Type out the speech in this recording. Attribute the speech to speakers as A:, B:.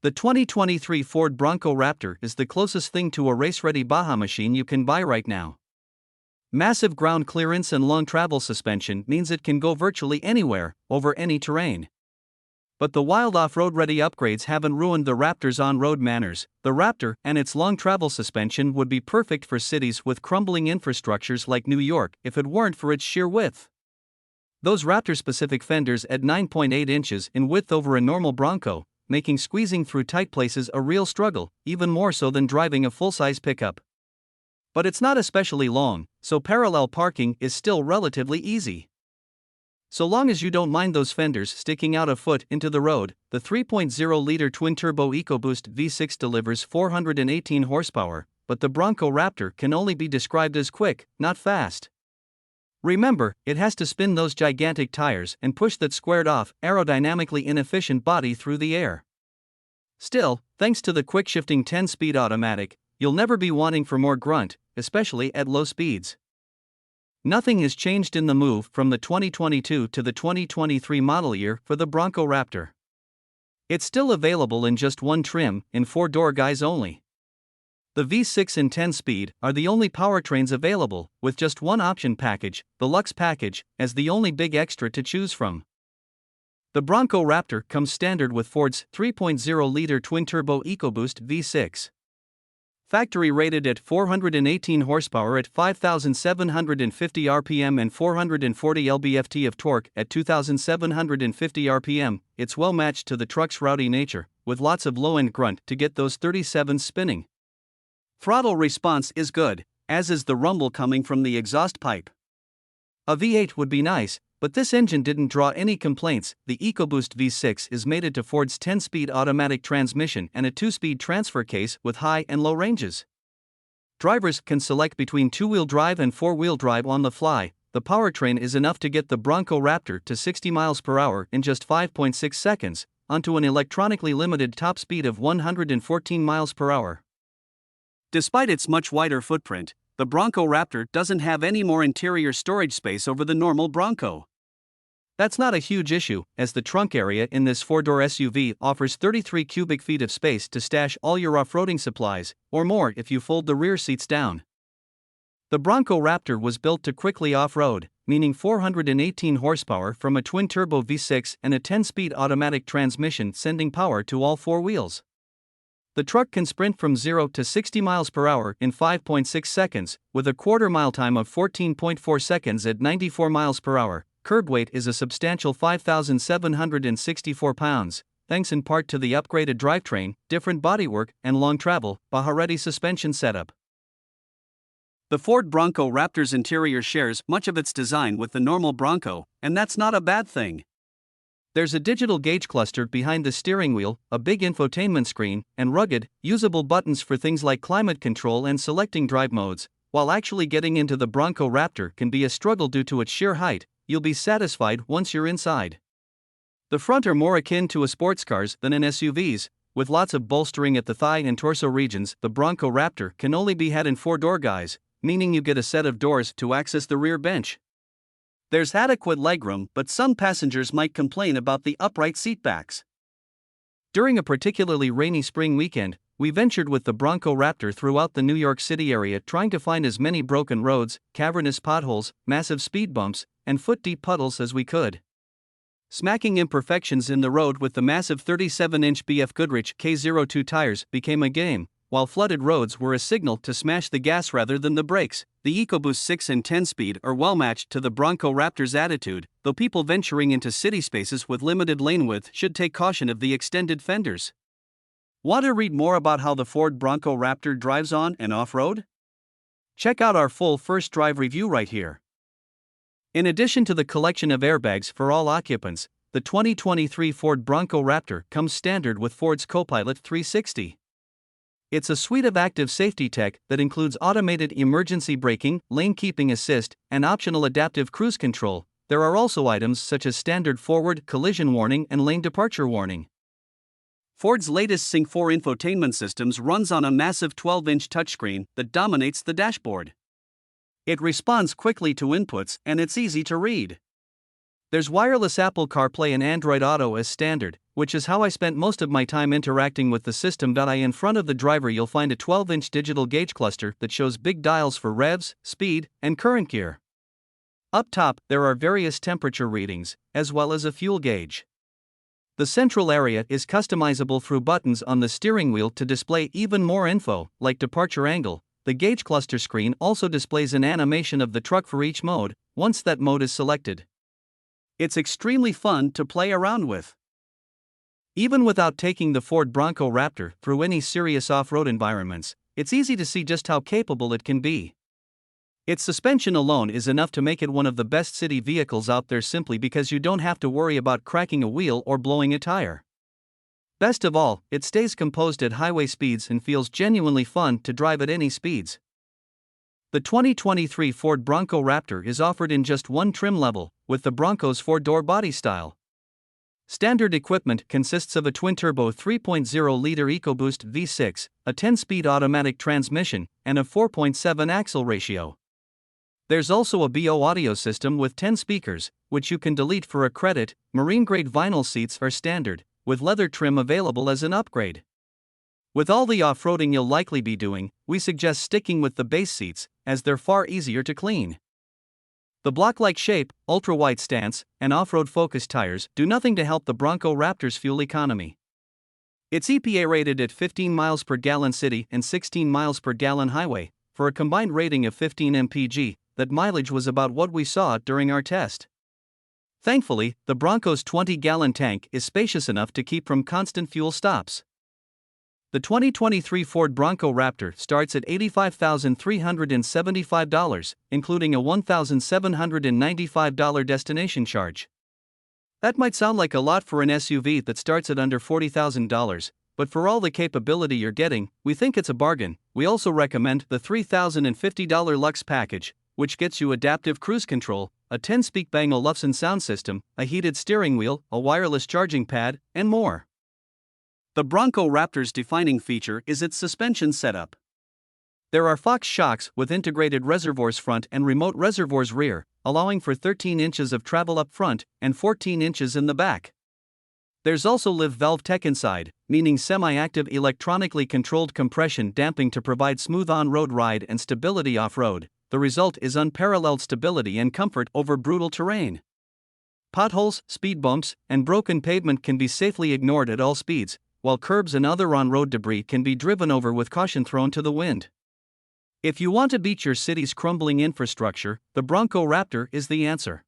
A: The 2023 Ford Bronco Raptor is the closest thing to a race-ready Baja machine you can buy right now. Massive ground clearance and long travel suspension means it can go virtually anywhere, over any terrain. But the wild off-road ready upgrades haven't ruined the Raptor's on-road manners. The Raptor and its long travel suspension would be perfect for cities with crumbling infrastructures like New York if it weren't for its sheer width. Those Raptor-specific fenders at 9.8 inches in width over a normal Bronco, making squeezing through tight places a real struggle, even more so than driving a full-size pickup. But it's not especially long, so parallel parking is still relatively easy. So long as you don't mind those fenders sticking out a foot into the road, the 3.0-liter twin-turbo EcoBoost V6 delivers 418 horsepower, but the Bronco Raptor can only be described as quick, not fast. Remember, it has to spin those gigantic tires and push that squared-off, aerodynamically inefficient body through the air. Still, thanks to the quick-shifting 10-speed automatic, you'll never be wanting for more grunt, especially at low speeds. Nothing has changed in the move from the 2022 to the 2023 model year for the Bronco Raptor. It's still available in just one trim, in 4-door guise only. The V6 and 10-speed are the only powertrains available, with just one option package, the Luxe package, as the only big extra to choose from. The Bronco Raptor comes standard with Ford's 3.0-liter twin-turbo EcoBoost V6. Factory rated at 418 horsepower at 5,750 RPM and 440 lb-ft of torque at 2,750 RPM, it's well matched to the truck's rowdy nature, with lots of low-end grunt to get those 37s spinning. Throttle response is good, as is the rumble coming from the exhaust pipe. A V8 would be nice, but this engine didn't draw any complaints. The EcoBoost V6 is mated to Ford's 10-speed automatic transmission and a 2-speed transfer case with high and low ranges. Drivers can select between 2-wheel drive and 4-wheel drive on the fly. The powertrain is enough to get the Bronco Raptor to 60 miles per hour in just 5.6 seconds, onto an electronically limited top speed of 114 miles per hour. Despite its much wider footprint, the Bronco Raptor doesn't have any more interior storage space over the normal Bronco. That's not a huge issue, as the trunk area in this 4-door SUV offers 33 cubic feet of space to stash all your off-roading supplies, or more if you fold the rear seats down. The Bronco Raptor was built to quickly off-road, meaning 418 horsepower from a twin-turbo V6 and a 10-speed automatic transmission sending power to all 4 wheels. The truck can sprint from 0 to 60 miles per hour in 5.6 seconds, with a quarter-mile time of 14.4 seconds at 94 miles per hour. Curb weight is a substantial 5,764 pounds, thanks in part to the upgraded drivetrain, different bodywork, and long travel, Baja-ready suspension setup. The Ford Bronco Raptor's interior shares much of its design with the normal Bronco, and that's not a bad thing. There's a digital gauge cluster behind the steering wheel, a big infotainment screen, and rugged, usable buttons for things like climate control and selecting drive modes. While actually getting into the Bronco Raptor can be a struggle due to its sheer height, you'll be satisfied once you're inside. The front are more akin to a sports cars than an SUVs, with lots of bolstering at the thigh and torso regions. The Bronco Raptor can only be had in 4-door guise, meaning you get a set of doors to access the rear bench. There's adequate legroom, but some passengers might complain about the upright seatbacks. During a particularly rainy spring weekend, we ventured with the Bronco Raptor throughout the New York City area, trying to find as many broken roads, cavernous potholes, massive speed bumps, and foot-deep puddles as we could. Smacking imperfections in the road with the massive 37-inch BF Goodrich K02 tires became a game, while flooded roads were a signal to smash the gas rather than the brakes. The EcoBoost 6 and 10-speed are well matched to the Bronco Raptor's attitude, though people venturing into city spaces with limited lane width should take caution of the extended fenders. Want to read more about how the Ford Bronco Raptor drives on and off-road? Check out our full first drive review right here. In addition to the collection of airbags for all occupants, the 2023 Ford Bronco Raptor comes standard with Ford's Copilot 360. It's a suite of active safety tech that includes automated emergency braking, lane keeping assist, and optional adaptive cruise control. There are also items such as standard forward collision warning and lane departure warning. Ford's latest Sync 4 infotainment systems runs on a massive 12-inch touchscreen that dominates the dashboard. It responds quickly to inputs and it's easy to read. There's wireless Apple CarPlay and Android Auto as standard, which is how I spent most of my time interacting with the system. In front of the driver, you'll find a 12-inch digital gauge cluster that shows big dials for revs, speed, and current gear. Up top, there are various temperature readings, as well as a fuel gauge. The central area is customizable through buttons on the steering wheel to display even more info, like departure angle. The gauge cluster screen also displays an animation of the truck for each mode, once that mode is selected. It's extremely fun to play around with. Even without taking the Ford Bronco Raptor through any serious off-road environments, it's easy to see just how capable it can be. Its suspension alone is enough to make it one of the best city vehicles out there, simply because you don't have to worry about cracking a wheel or blowing a tire. Best of all, it stays composed at highway speeds and feels genuinely fun to drive at any speeds. The 2023 Ford Bronco Raptor is offered in just one trim level, with the Bronco's 4-door body style. Standard equipment consists of a twin-turbo 3.0-liter EcoBoost V6, a 10-speed automatic transmission, and a 4.7 axle ratio. There's also a BO audio system with 10 speakers, which you can delete for a credit. Marine-grade vinyl seats are standard, with leather trim available as an upgrade. With all the off-roading you'll likely be doing, we suggest sticking with the base seats, as they're far easier to clean. The block-like shape, ultra-wide stance, and off-road focused tires do nothing to help the Bronco Raptor's fuel economy. It's EPA rated at 15 miles per gallon city and 16 miles per gallon highway, for a combined rating of 15 mpg. That mileage was about what we saw during our test. Thankfully, the Bronco's 20-gallon tank is spacious enough to keep from constant fuel stops. The 2023 Ford Bronco Raptor starts at $85,375, including a $1,795 destination charge. That might sound like a lot for an SUV that starts at under $40,000, but for all the capability you're getting, we think it's a bargain. We also recommend the $3,050 Luxe package, which gets you adaptive cruise control, a 10-speak Bang & Olufsen sound system, a heated steering wheel, a wireless charging pad, and more. The Bronco Raptor's defining feature is its suspension setup. There are Fox shocks with integrated reservoirs front and remote reservoirs rear, allowing for 13 inches of travel up front and 14 inches in the back. There's also live valve tech inside, meaning semi-active electronically controlled compression damping to provide smooth on-road ride and stability off-road. The result is unparalleled stability and comfort over brutal terrain. Potholes, speed bumps, and broken pavement can be safely ignored at all speeds, while curbs and other on-road debris can be driven over with caution thrown to the wind. If you want to beat your city's crumbling infrastructure, the Bronco Raptor is the answer.